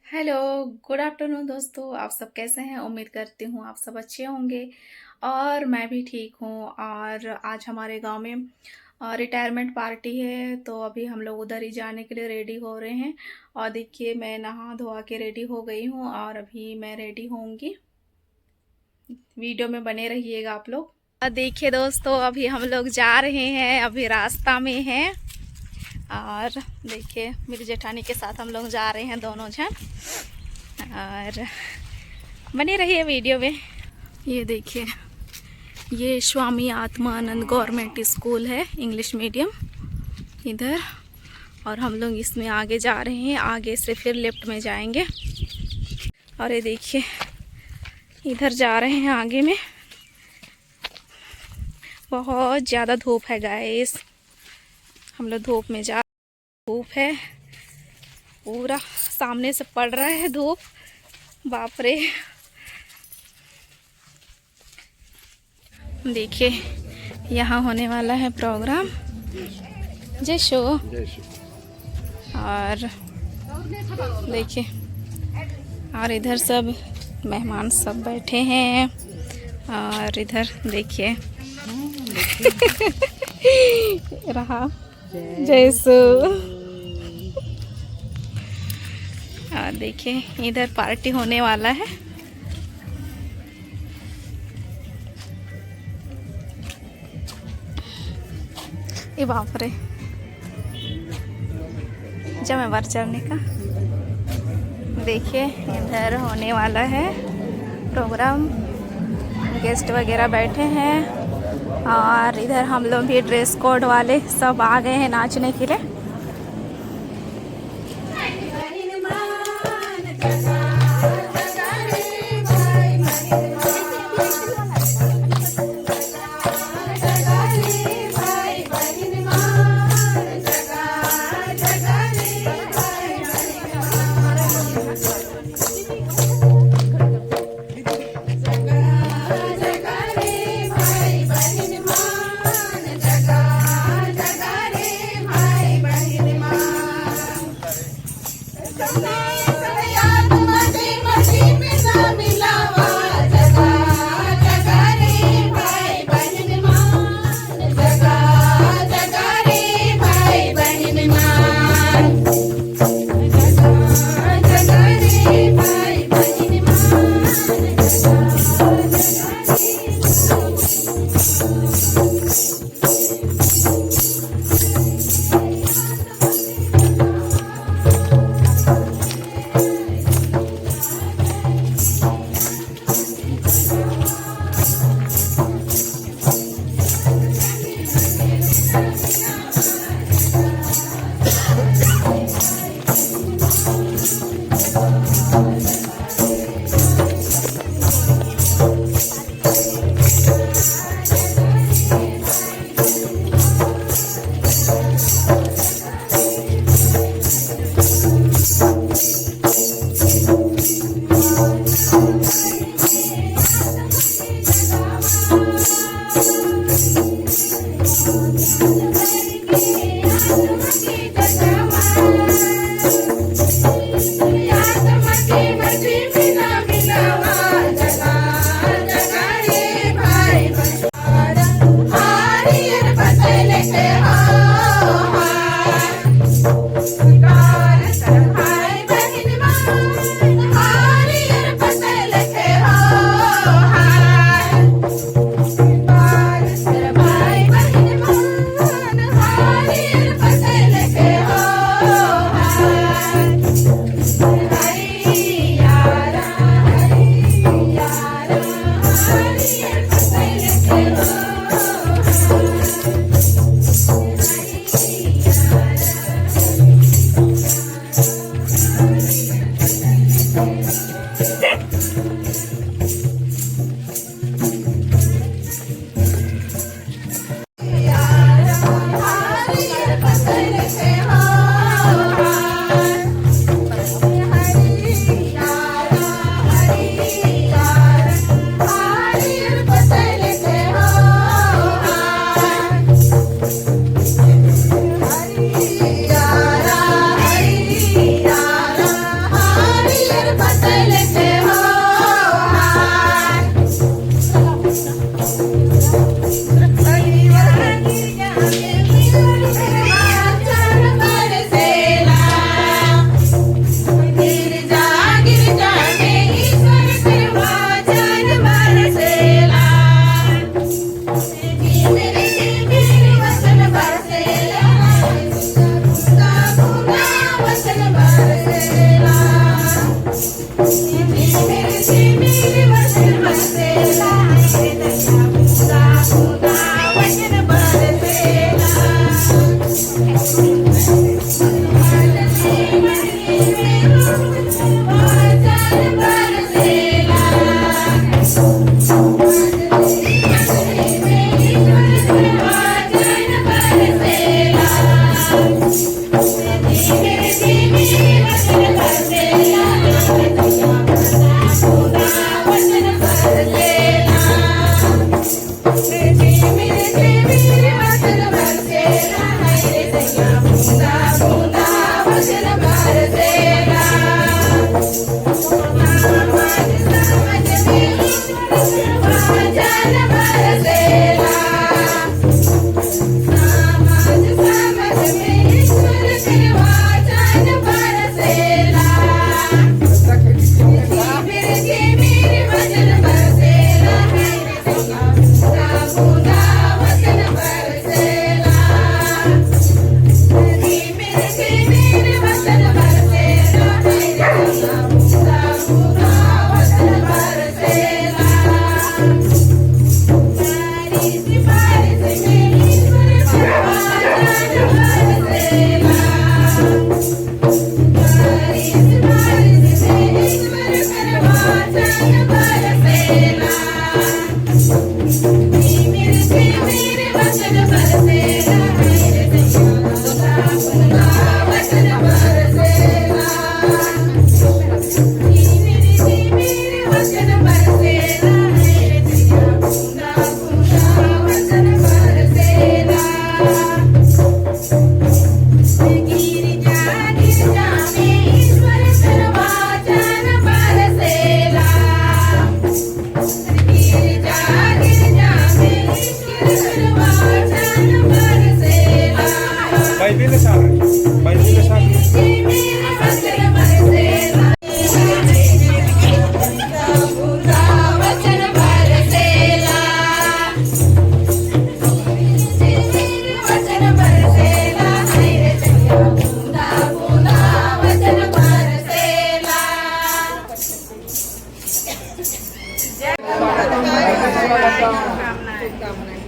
Hello, good afternoon दोस्तों। आप सब कैसे हैं? उम्मीद करती हूँ आप सब अच्छे होंगे और मैं भी ठीक हूँ। और आज हमारे गांव में रिटायरमेंट पार्टी है, तो अभी हम लोग उधर ही जाने के लिए रेडी हो रहे हैं। और देखिए, मैं नहा धोआ के रेडी हो गई हूँ और अभी मैं रेडी होंगी। वीडियो में बने रहिएगा आप लोग। और देखिए दोस्तों, अभी हम लोग जा रहे हैं, अभी रास्ता में हैं। और देखिए, मेरी जेठानी के साथ हम लोग जा रहे हैं दोनों जन। और बने रहिए वीडियो में। ये देखिए, ये स्वामी आत्मानंद गवर्नमेंट स्कूल है, इंग्लिश मीडियम इधर। और हम लोग इसमें आगे जा रहे हैं, आगे से फिर लेफ्ट में जाएंगे। और ये देखिए, इधर जा रहे हैं आगे में। बहुत ज़्यादा धूप है गाइस, हम लोग धूप में जा। धूप है, पूरा सामने से पड़ रहा है धूप, बाप रे। देखिए, यहाँ होने वाला है प्रोग्राम जय शो। और देखिए, और इधर सब मेहमान सब बैठे हैं। और इधर देखिए रहा जयसु। और देखिए, इधर पार्टी होने वाला है। ये बाप रे, जब बार चढ़ने का। देखिए, इधर होने वाला है प्रोग्राम, गेस्ट वगैरह बैठे हैं। और इधर हम लोग भी ड्रेस कोड वाले सब आ गए हैं नाचने के लिए। शुभकामनाएं।